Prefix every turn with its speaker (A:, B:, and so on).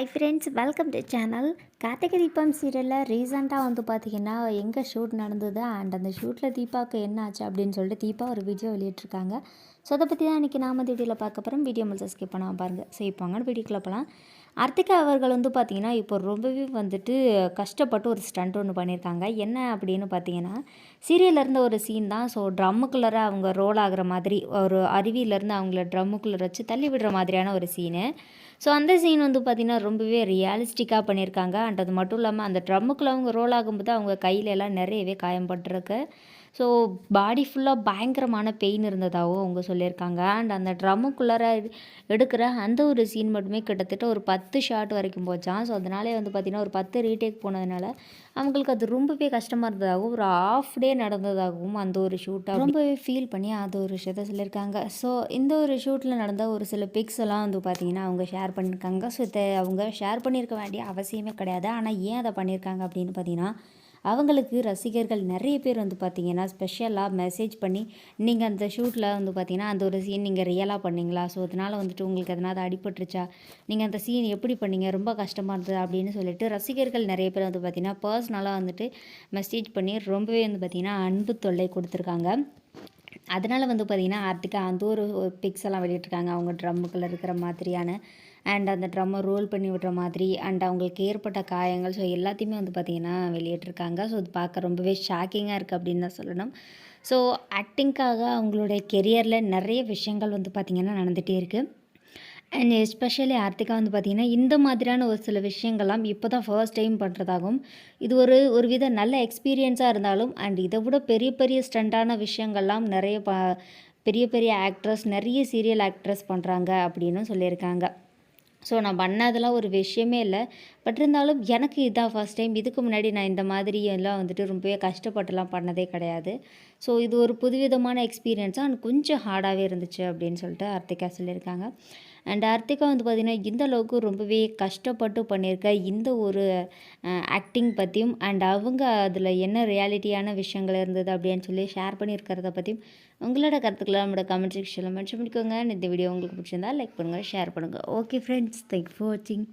A: Hi friends, welcome to channel. Karthigai Deepam சீரியலில் ரீசெண்டாக வந்து பார்த்திங்கன்னா எங்கே ஷூட் நடந்தது அண்ட் அந்த ஷூட்டில் தீபாவுக்கு என்ன ஆச்சு அப்படின்னு சொல்லிட்டு தீபா ஒரு வீடியோ வெளியிட்ருக்காங்க. ஸோ அதை பற்றி தான் இன்றைக்கி நாம வீடியோவில் பார்க்க போகிறோம். வீடியோ முழுசா ஸ்கிப் பண்ணாமல் பாருங்கள். ஸோ இப்போ அங்கே வீடியோக்குள்ள போகலாம். அர்த்திகா அவர்கள் வந்து பார்த்திங்கன்னா இப்போ ரொம்பவே வந்துட்டு கஷ்டப்பட்டு ஒரு ஸ்டண்ட் ஒன்று பண்ணியிருக்காங்க. என்ன அப்படின்னு பார்த்தீங்கன்னா, சீரியலில் இருந்த ஒரு சீன் தான். ஸோ ட்ரம்முக்குள்ளே அவங்க ரோல் ஆகிற மாதிரி ஒரு அருவியிலேருந்து அவங்கள ட்ரம்முக்குள்ளே வச்சு தள்ளி விடுற மாதிரியான ஒரு சீனு. ஸோ அந்த சீன் வந்து பார்த்திங்கன்னா ரொம்பவே ரியலிஸ்டிக்காக பண்ணியிருக்காங்க. அண்ட் அது மட்டும் இல்லாமல் அந்த ட்ரம்முக்குள்ளே அவங்க ரோல் ஆகும்போது அவங்க கையிலெல்லாம் நிறையவே காயம்பட்டிருக்கு. ஸோ பாடி ஃபுல்லாக பயங்கரமான பெயின் இருந்ததாகவும் அவங்க சொல்லியிருக்காங்க. அண்ட் அந்த ட்ரம்முக்குள்ளார எடுக்கிற அந்த ஒரு சீன் மட்டுமே கிட்டத்தட்ட ஒரு 10 ஷாட் வரைக்கும் போச்சான். ஸோ அதனாலே வந்து பார்த்திங்கன்னா ஒரு 10 ரீடேக் போனதுனால அவங்களுக்கு அது ரொம்பவே கஷ்டமாக இருந்ததாகவும் ஒரு ஆஃப் டே நடந்ததாகவும் அந்த ஒரு ஷூட்டை ரொம்பவே ஃபீல் பண்ணி அது ஒரு விஷயத்த சொல்லியிருக்காங்க. ஸோ இந்த ஒரு ஷூட்டில் நடந்த ஒரு சில பிக்ஸ் எல்லாம் வந்து பார்த்திங்கன்னா அவங்க ஷேர் பண்ணியிருக்காங்க. ஸோ இதை அவங்க ஷேர் பண்ணியிருக்க வேண்டிய அவசியமே கிடையாது. ஆனால் ஏன் அதை பண்ணியிருக்காங்க அப்படின்னு பார்த்தீங்கன்னா, அவங்களுக்கு ரசிகர்கள் நிறைய பேர் வந்து பார்த்திங்கன்னா ஸ்பெஷலாக மெசேஜ் பண்ணி, நீங்கள் அந்த ஷூட்டில் வந்து பார்த்திங்கன்னா அந்த ஒரு சீன் நீங்கள் ரியலாக பண்ணிங்களா, ஸோ அதனால் வந்துட்டு உங்களுக்கு எதனால் அடிபட்டுருச்சா, நீங்கள் அந்த சீன் எப்படி பண்ணீங்க, ரொம்ப கஷ்டமாக இருந்தது அப்படின்னு சொல்லிட்டு ரசிகர்கள் நிறைய பேர் வந்து பார்த்திங்கன்னா பர்சனலாக வந்துட்டு மெசேஜ் பண்ணி ரொம்பவே வந்து பார்த்திங்கன்னா அன்பு தொல்லை கொடுத்துருக்காங்க. அதனால் வந்து பார்த்திங்கன்னா ஆர்த்திகா அந்த ஒரு பிக்ஸ் எல்லாம் வெளியிட்ருக்காங்க. அவங்க ட்ரம்முக்குள்ளே இருக்கிற மாதிரியான அண்ட் அந்த ட்ரம்மை ரோல் பண்ணி விடுற மாதிரி அண்ட் அவங்களுக்கு ஏற்பட்ட காயங்கள், ஸோ எல்லாத்தையுமே வந்து பார்த்திங்கன்னா வெளியிட்ருக்காங்க. ஸோ இது பார்க்க ரொம்பவே ஷாக்கிங்காக இருக்குது அப்படின்னு தான் சொல்லணும். ஸோ ஆக்டிங்காக அவங்களுடைய கெரியரில் நிறைய விஷயங்கள் வந்து பார்த்திங்கன்னா நடந்துகிட்டே இருக்குது. அண்ட் எஸ்பெஷலி ஆர்த்திகா வந்து பார்த்திங்கன்னா இந்த மாதிரியான ஒரு சில விஷயங்கள்லாம் இப்போ தான் ஃபர்ஸ்ட் டைம் பண்ணுறதாகவும், இது ஒரு வித நல்ல எக்ஸ்பீரியன்ஸாக இருந்தாலும் அண்ட் இதை விட பெரிய பெரிய ஸ்டண்டான விஷயங்கள்லாம் நிறைய பெரிய பெரிய ஆக்ட்ரஸ், நிறைய சீரியல் ஆக்ட்ரஸ் பண்ணுறாங்க அப்படின்னு சொல்லியிருக்காங்க. ஸோ நான் பண்ணதெல்லாம் ஒரு விஷயமே இல்லை. பட் இருந்தாலும் எனக்கு இதான் ஃபர்ஸ்ட் டைம். இதுக்கு முன்னாடி நான் இந்த மாதிரி எல்லாம் வந்துட்டு ரொம்பவே கஷ்டப்பட்டுலாம் பண்ணதே கிடையாது. ஸோ இது ஒரு புதுவிதமான எக்ஸ்பீரியன்ஸாக அண்ட் கொஞ்சம் ஹார்டாகவே இருந்துச்சு அப்படின்னு சொல்லிட்டு ஆர்த்திகா சொல்லியிருக்காங்க. அண்ட் ஆர்த்திகா வந்து பார்த்திங்கன்னா இந்த அளவுக்கு ரொம்பவே கஷ்டப்பட்டு பண்ணியிருக்க இந்த ஒரு ஆக்டிங் பற்றியும் அண்ட் அவங்க அதில் என்ன ரியாலிட்டியான விஷயங்கள் இருந்தது அப்படின்னு சொல்லி ஷேர் பண்ணியிருக்கிறத பற்றியும் உங்களோட கருத்துக்களை நம்மளோட கமெண்ட் செக்ஷனில் மென்ஷன் பண்ணிக்கோங்க. இந்த வீடியோ உங்களுக்கு பிடிச்சிருந்தா லைக் பண்ணுங்கள், ஷேர் பண்ணுங்கள். ஓகே ஃப்ரெண்ட்ஸ், தேங்க்யூ ஃபார் வாட்சிங்.